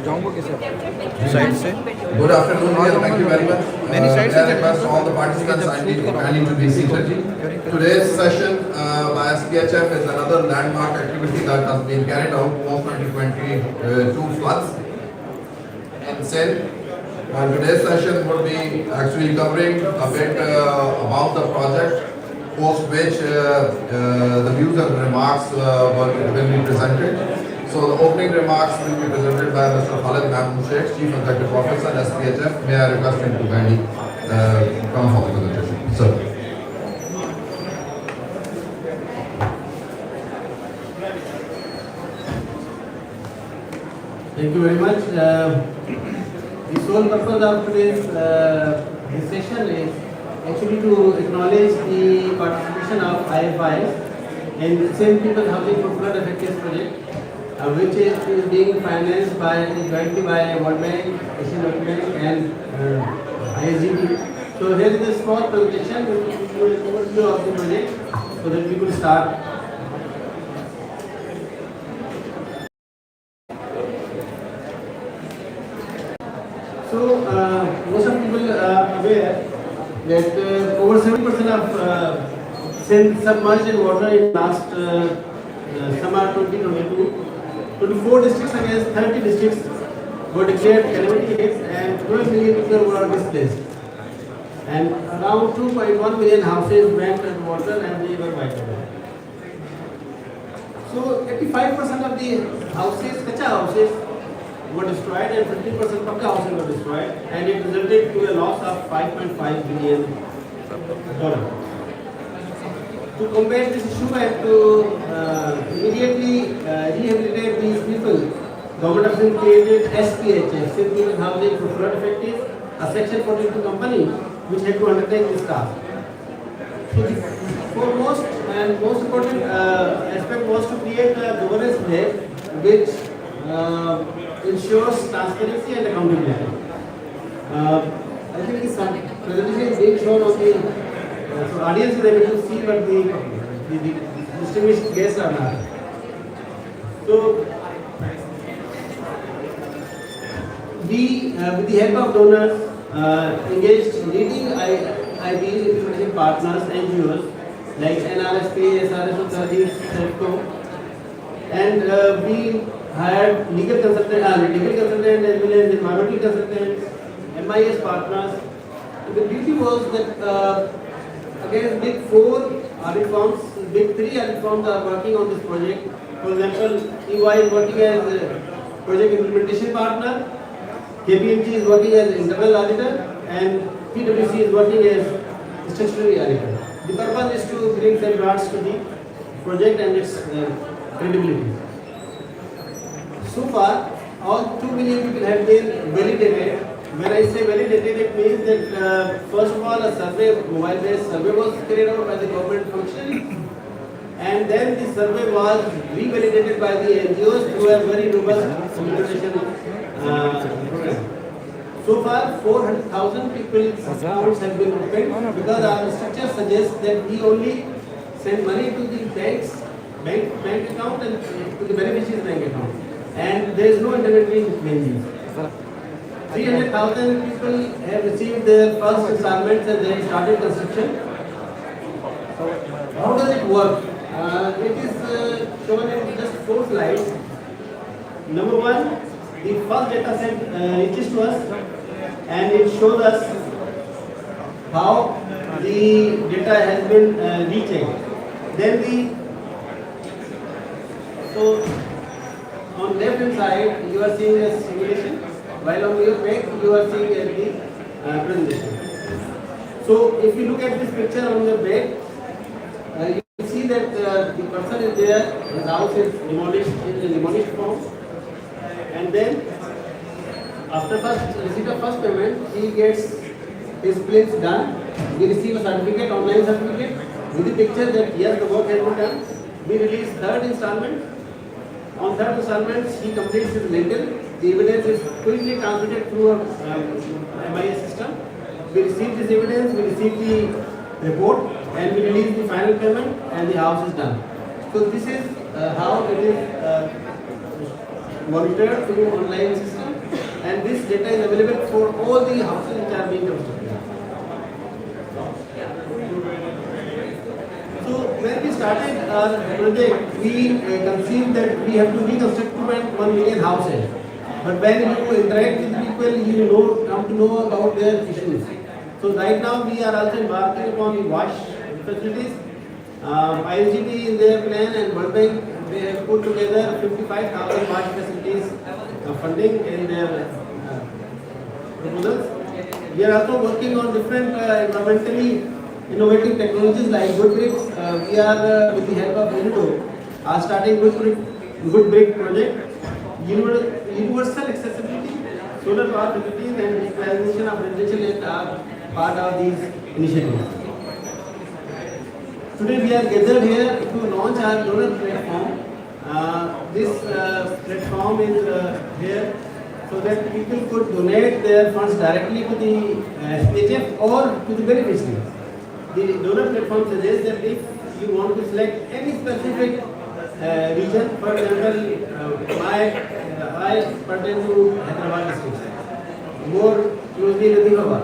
Side से. Good afternoon, dear. Thank you very much. Many sides I request all the participants kindly to be seated. Today's session by SPHF is another landmark activity that has been carried out post 2022 floods in Sindh. Today's session would be actually covering a bit about the project, post which the views and remarks will be presented. So the opening remarks will be presented by Mr. Khalid Sheikh, Chief Executive Officer, SPHF. May I request him to kindly come for the presentation. Sir. Thank you very much. The sole purpose of today's this session is actually to acknowledge the participation of IFIs in the Sindh People Housing for Flood Affected project, which is being financed jointly by World Bank, Asian Development and ISGD. So here is a small presentation which will give you an overview of the project so that we could start. So most of people are aware that over 70% of Sindh submerged in water in last summer 2022. 24 districts against 30 districts were declared calamity hits and 12 million people were displaced. And around 2.1 million houses went underwater and they were wiped away. So 85% of the houses, kacha houses, were destroyed and 50% pakka houses were destroyed, and it resulted to a loss of $5.5 billion. To combat this issue and to immediately rehabilitate these people, Government of Sindh created SPHF, Sindh People Housing for Flood Affected, a Section 42 company which had to undertake this task. So the foremost and most important aspect was to create a governance layer which ensures transparency and accountability. I think this presentation is being shown on the so audience is able to see what the distinguished guests are now. So we, with the help of donors, engaged leading IBs, implementation partners, NGOs like NRSP, SRS, SEFCO, and we hired legal consultant as well as environmental consultants, MIS partners. The beauty was that against big four audit firms, big three audit firms are working on this project. For example, EY is working as a project implementation partner, KPMG is working as an internal auditor, and PwC is working as statutory auditor. The purpose is to bring safeguards to the project and its credibility. So far, all 2 million people have been validated. When I say validated, it means that first of all, a survey, mobile-based survey was carried out by the government functionaries, and then the survey was revalidated by the NGOs through a very robust implementation program. So far, 400,000 people's accounts have been opened because our structure suggests that we only send money to the bank account and to the beneficiary's bank account, and there is no intermediary between these. 300,000 people have received their first installments and they have started construction. How does it work? It is shown in just 4 slides. Number 1, the first data set reaches to us and it shows us how the data has been rechecked. Then so on left hand side you are seeing a simulation, while on your back you are seeing the presentation. So if you look at this picture on your back, you can see that the person is there, his house is demolished in the demolished form, and then after receipt of first payment, he gets his claims done. We receive a certificate, online certificate, with the picture that yes, the work has been done. We release third installment. On third installment, he completes his lintel. The evidence is quickly transmitted through a MIS system. We receive this evidence, we receive the report, and we release the final payment, and the house is done. So this is how it is monitored through online system. and this data is available for all the houses which are being constructed. So when we started our project, we conceived that we have to reconstruct 2.1 million houses. But when you interact with people, you come to know about their issues. So right now we are also embarking upon wash facilities. IFI in their plan and World Bank, they have put together 55,000 wash facilities funding in their proposals. We are also working on different environmentally innovative technologies like good bricks. We are with the help of UNIDO are starting good brick project, universal accessibility, solar power facilities and digitalization of residential land are part of these initiatives. Today we are gathered here to launch our donor platform. This platform is here so that people could donate their funds directly to the SPHF or to the beneficiaries. The donor platform suggests that if you want to select any specific region, for example, I pertain to Hyderabad district, more closely Latifabad.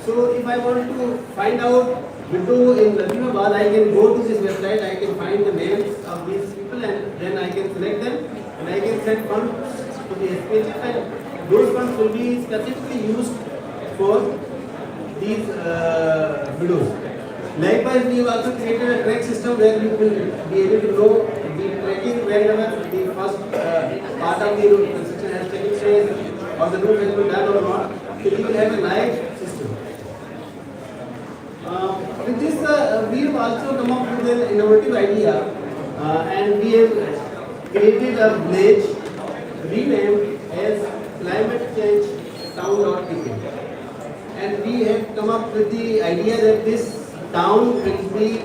So if I want to find out widow in Latifabad, I can go to this website, I can find the names of these people and then I can select them and I can send funds to the SPHF and those funds will be specifically used for these widows. Likewise, we have also created a track system where you will be able to know the tracking wherever the first part of the construction has taken place or the roof has been done or not. So you will have a live system. With this, we have also come up with an innovative idea and we have created a village renamed as Climate Change Town.pk. And we have come up with the idea that this town will be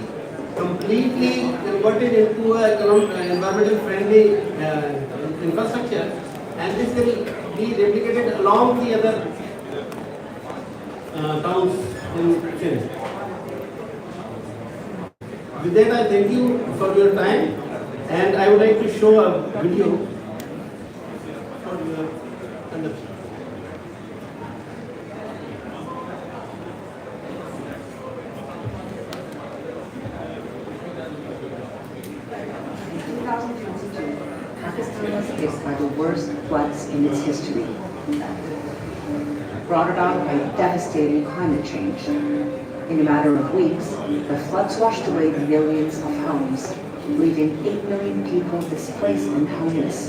completely converted into an environmental friendly infrastructure and this will be replicated along the other towns in Finland. With that, I thank you for your time and I would like to show a video for your understanding. Pakistan was hit by the worst floods in its history, brought about by devastating climate change. In a matter of weeks, the floods washed away millions of homes, leaving 8 million people displaced and homeless,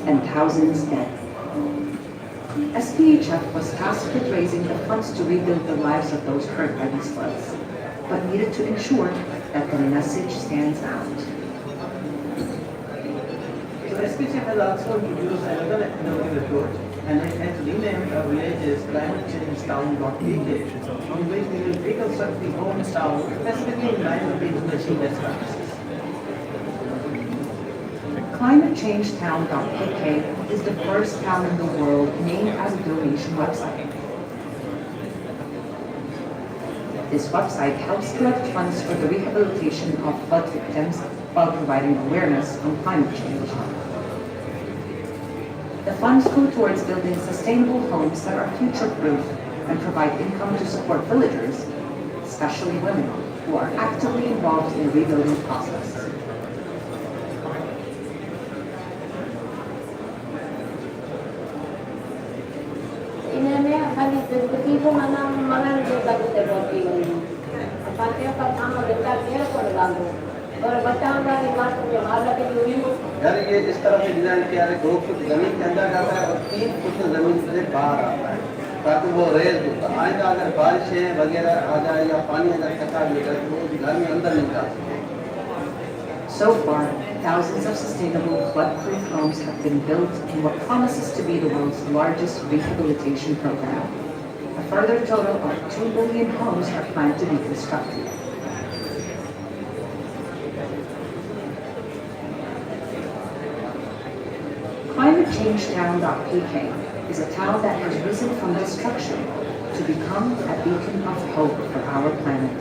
and thousands dead. SPHF was tasked with raising the funds to rebuild the lives of those hurt by these floods, but needed to ensure that the message stands out. So SPHF has also introduced another innovative approach and it has renamed our village as Climate Change Town.pk, on which we will reconstruct the homes town specifically in line with the international best practices. Climate Change Town.pk is the first town in the world named as a donation website. This website helps collect funds for the rehabilitation of flood victims while providing awareness on climate change. The funds go towards building sustainable homes that are future-proof and provide income to support villagers, especially women, who are actively involved in the rebuilding process. यार ये इस तरह से design किया है 2 foot जमीन के अंदर जाता है और 3 फुट जमीन से बाहर आता है ताकि वो रेज होता है आइंदा अगर बारिशें वगैरह आ जाए या पानी अगर इकट्ठा हो जाए तो घर में अंदर नहीं जा सकते. So far, thousands of sustainable flood-proof homes have been built in what promises to be the world's largest rehabilitation program. A further total of 2 million homes are planned to be constructed. Climate Change Town.pk is a town that has risen from destruction to become a beacon of hope for our planet.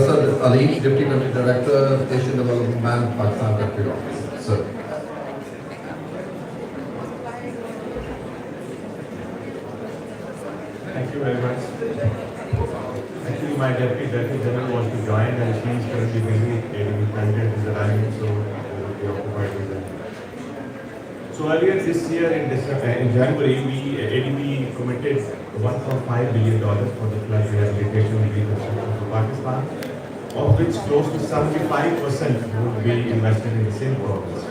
Asad Ali, Deputy Country Director, Asian Development Bank, Pakistan Country Office. Sir. Thank you very much. Actually, my Deputy Director General wants to join and she is currently busy. ADB candidate is arriving, so we will be occupied with that. So earlier this year in January, ADB committed $1.5 billion for the flood rehabilitation and reconstruction of Pakistan, of which close to 75% would be invested in the same province.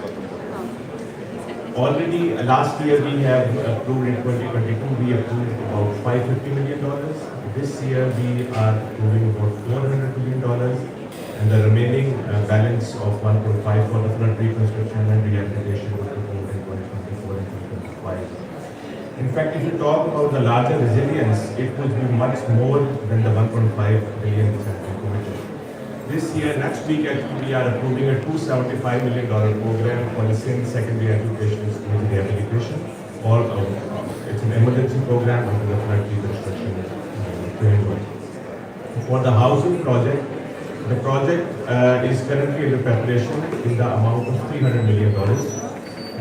Already last year we have approved in 2022, we approved about $550 million. This year we are approving about $400 million and the remaining balance of 1.5 for the flood reconstruction and rehabilitation will be approved in 2024 and 2025. In fact, if you talk about the larger resilience, it would be much more than the 1.5 billion which has been committed. This year, next week, actually, we are approving a $275 million program for the same secondary education school rehabilitation, or it's an emergency program under the flood reconstruction framework. For the housing project, the project is currently under preparation in the amount of $300 million.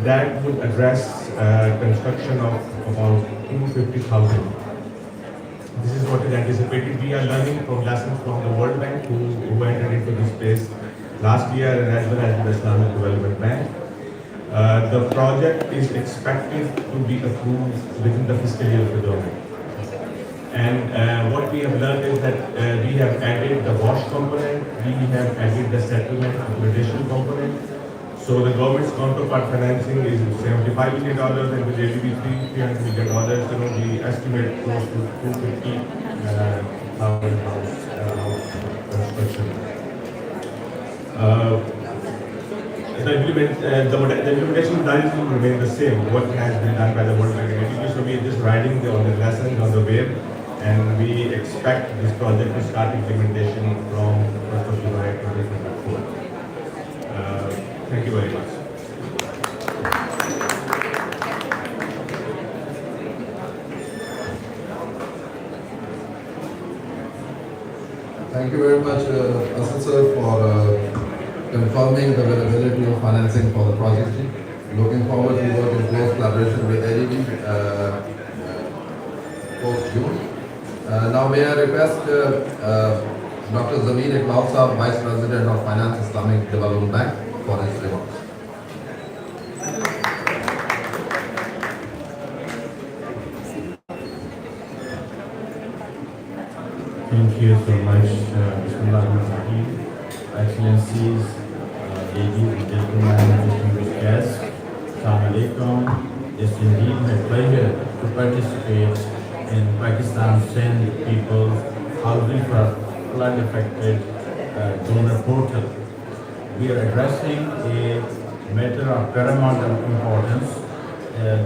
That would address construction of about 250,000. This is what is anticipated. We are learning from lessons from the World Bank who entered into this space last year and as well as the Islamic Development Bank. The project is expected to be approved within the fiscal year of the government. And what we have learned is that we have added the wash component, we have added the settlement accommodation component. So the government's counterpart financing is $75 million and with ADB $300 million, we estimate close to 250,000 house construction. The implementation guidelines will remain the same, what has been done by the World Bank and ADB. So we are just riding on the lessons on the wave, and we expect this project to start implementation from 1st of July 2024. Thank you very much. Thank you very much, Asad sir, for confirming the availability of financing for the project. Looking forward to work in close collaboration with ADB post-June. Now may I request Dr. Zameen Iqbal Saab, Vice President of Finance Islamic Development Bank, for his remarks. Thank you so much, Bismillahirrahmanirrahim. Excellencies, ladies and gentlemen, distinguished guests, Assalamu alaikum. It's indeed my pleasure to participate in Pakistan Sindh People's Housing for Flood Affected Donor Portal. We are addressing a matter of paramount importance,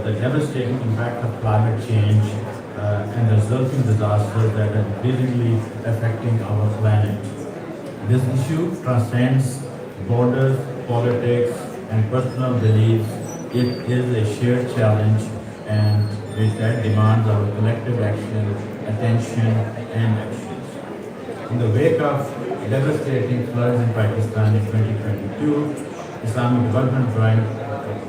the devastating impact of climate change and resulting disasters that are increasingly affecting our planet. This issue transcends borders, politics, and personal beliefs. It is a shared challenge and which that demands our collective action, attention, and actions. In the wake of devastating floods in Pakistan in 2022, Islamic Development Bank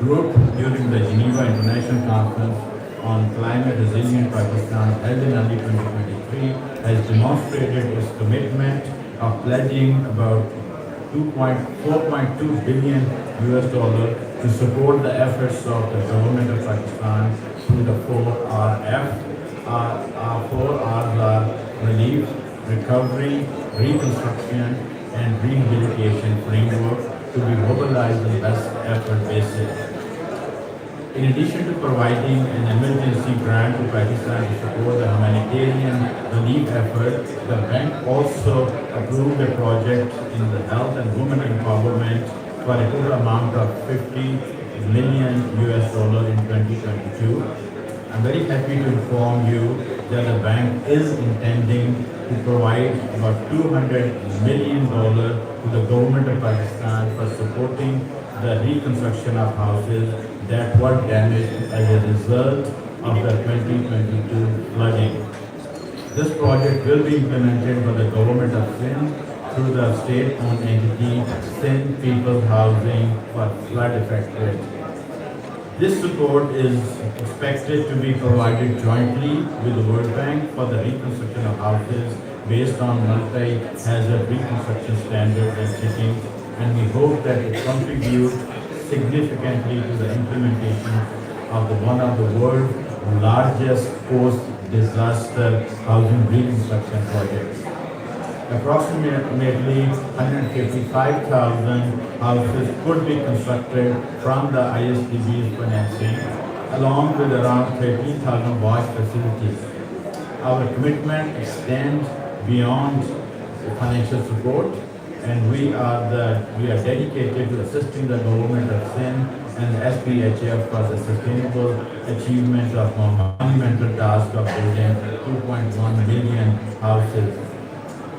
Group during the Geneva International Conference on Climate Resilient Pakistan held in early 2023 has demonstrated its commitment of pledging about $4.2 billion to support the efforts of the government of Pakistan through the 4RF. Our 4 R's are relief, recovery, reconstruction, and rehabilitation framework to be mobilized on best effort basis. In addition to providing an emergency grant to Pakistan to support the humanitarian relief effort, the bank also approved a project in the health and women empowerment for a total amount of $50 million in 2022. I'm very happy to inform you that the bank is intending to provide about $200 million to the government of Pakistan for supporting the reconstruction of houses that were damaged as a result of the 2022 flooding. This project will be implemented by the government of Sindh through the state-owned entity Sindh People's Housing for flood affected. This support is expected to be provided jointly with the World Bank for the reconstruction of houses based on multi-hazard reconstruction standards and settings, and we hope that it contributes significantly to the implementation of one of the world's largest post-disaster housing reconstruction projects. Approximately 155,000 houses could be constructed from the ISDB's financing, along with around 13,000 wash facilities. Our commitment extends beyond financial support, and we are dedicated to assisting the government of Sindh and the SPHF for the sustainable achievement of a monumental task of building 2.1 million houses.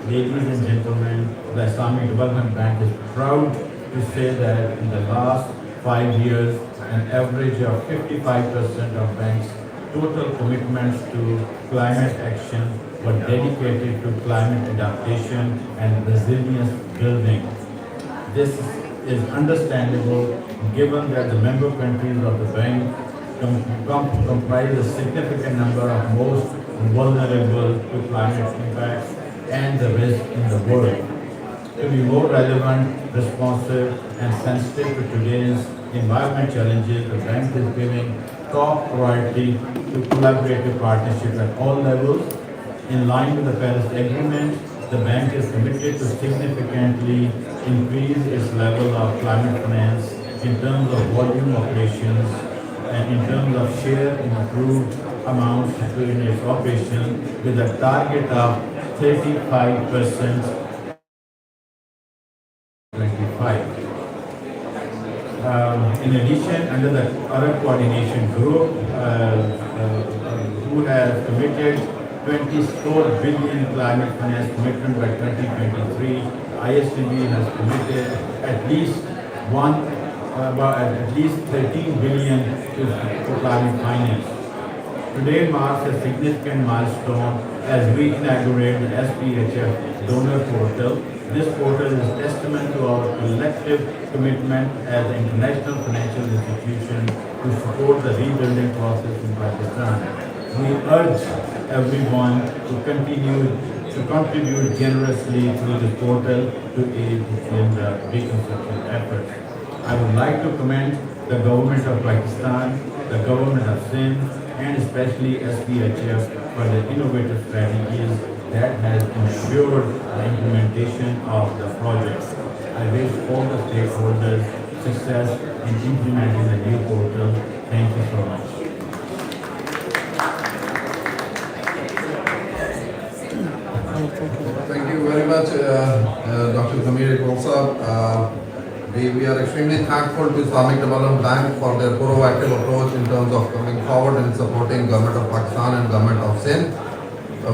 Ladies and gentlemen, the Islamic Development Bank is proud to say that in the last 5 years, an average of 55% of banks' total commitments to climate action were dedicated to climate adaptation and resilience building. This is understandable given that the member countries of the bank comprise a significant number of most vulnerable to climate impacts and the risk in the world. To be more relevant, responsive, and sensitive to today's environment challenges, the bank is giving top priority to collaborative partnership at all levels. In line with the Paris Agreement, the bank is committed to significantly increase its level of climate finance in terms of volume operations and in terms of share in approved amounts in its operation, with a target of 35% 25. In addition, under the current coordination group, who has committed 24 billion climate finance commitment by 2023, ISDB has committed at least 13 billion to climate finance. Today marks a significant milestone as we inaugurate the SPHF donor portal. This portal is a testament to our collective commitment as an international financial institution to support the rebuilding process in Pakistan. We urge everyone to continue to contribute generously through this portal to aid in the reconstruction efforts. I would like to commend the government of Pakistan, the government of Sindh, and especially SPHF for the innovative strategies that has ensured the implementation of the project. I wish all the stakeholders success in implementing the new portal. Thank you so much. Thank you very much, Dr. Zamir Iqbal Sahab. We are extremely thankful to Islamic Development Bank for their proactive approach in terms of coming forward and supporting Government of Pakistan and Government of Sindh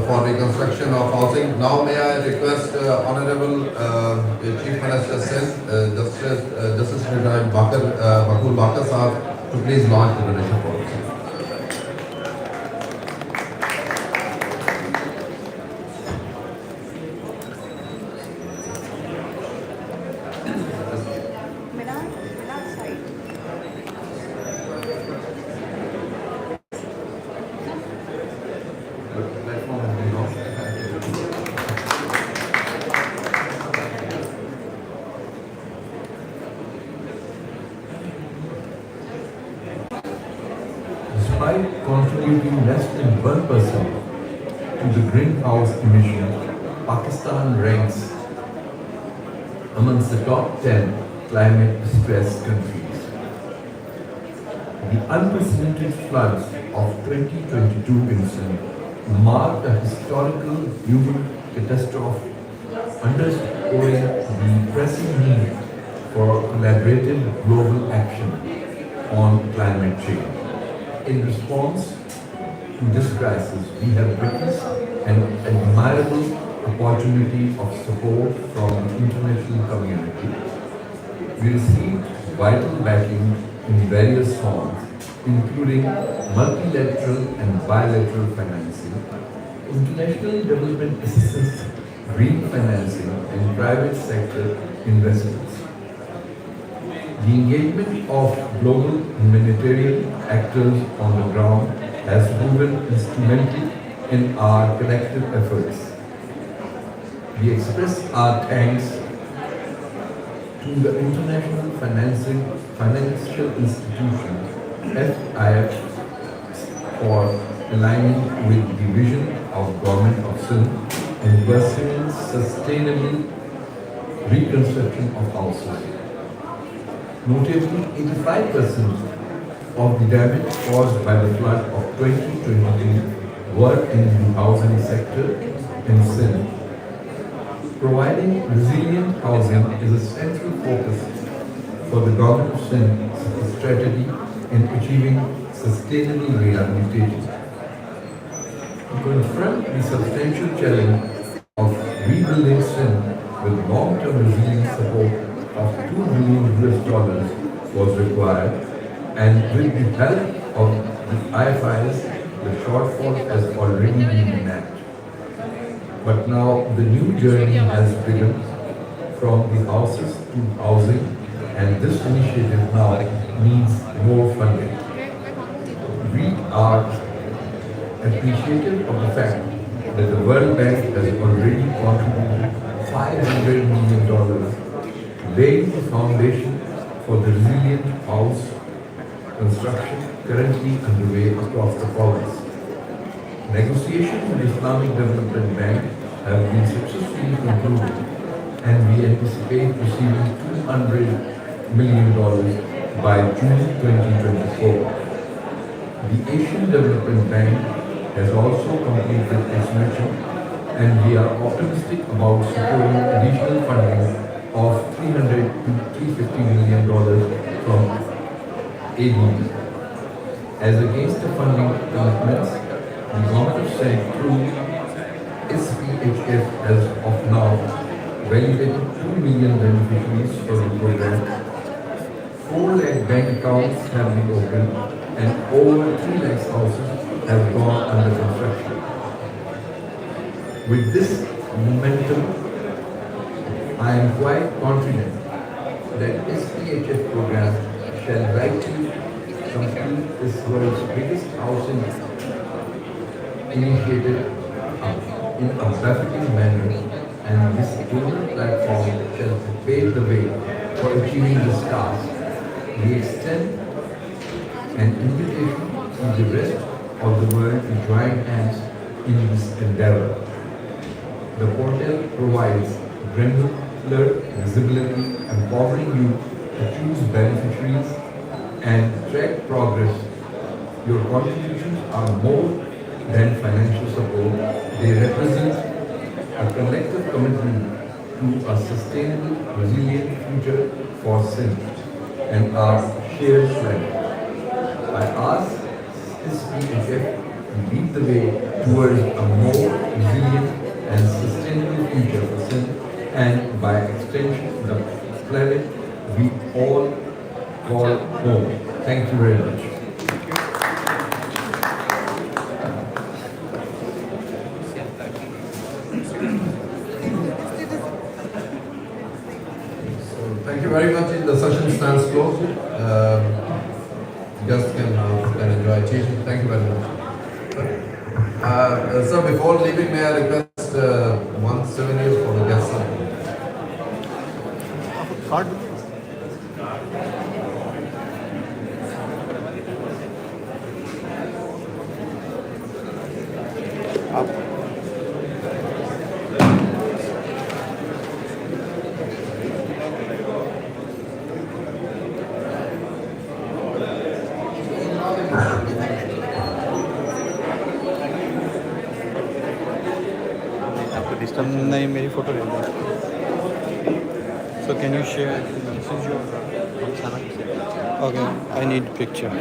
for reconstruction of housing. Now may I request Honorable Chief Minister Sindh, Justice Retired Bakul Bakar Sahab to please launch the donation policy. Despite contributing less than 1% to the greenhouse emission, Pakistan ranks amongst the top 10 climate stressed countries. The unprecedented floods of 2022 in Sindh marked a historical human catastrophe, underscoring the pressing need for collaborative global action on climate change. In response to this crisis, we have witnessed an admirable opportunity of support from the international community. We received vital backing in various forms, including multilateral and bilateral financing, international development assistance green financing, and private sector investments. The engagement of global humanitarian actors on the ground has proven instrumental in our collective efforts. We express our thanks to the International Financial Institution, SPHF, for aligning with the vision of Government of Sindh and pursuing sustainable reconstruction of houses. Notably, 85% of the damage caused by the flood of 2022 were in the housing sector in Sindh. Providing resilient housing is a central focus for the Government of Sindh's strategy in achieving sustainable rehabilitation. To confront the substantial challenge of rebuilding Sindh with long-term resilient support of $2 billion was required, and with the help of the IFIs, the shortfall has already been met. But now the new journey has begun from the houses to housing, and this initiative now needs more funding. We are appreciative of the fact that the World Bank has already contributed $500 million, laying the foundation for the resilient house construction currently underway across the province. Negotiations with the Islamic Development Bank have been successfully concluded, and we anticipate receiving $200 million by June 2024. The Asian Development Bank has also completed its mission, and we are optimistic about securing additional funding of $300 to $350 million from ADB. As against the funding commitments, the Government of Sindh through SPHF has of now validated 2 million beneficiaries for the program. 4 lakh bank accounts have been opened and over 3 lakh houses have gone under construction. With this momentum, I am quite confident that SPHF program shall likely complete this world's biggest housing initiative in a befitting manner, and this global platform shall pave the way for achieving this task. We extend an invitation to the rest of the world to join hands in this endeavor. The portal provides granular visibility, empowering you to choose beneficiaries and track progress. Your contributions are more than financial support. They represent a collective commitment to a sustainable, resilient future for Sindh and our shared flag. I ask SPHF to lead the way towards a more resilient and sustainable future for Sindh, and by extension the planet we all call home. Thank you very much. Thank you very much. The session stands closed. Guests can enjoy tea. Thank you very much. So before leaving, may I request one souvenir for the guests? नहीं मेरी photo ले लो so can you share the message of okay I need picture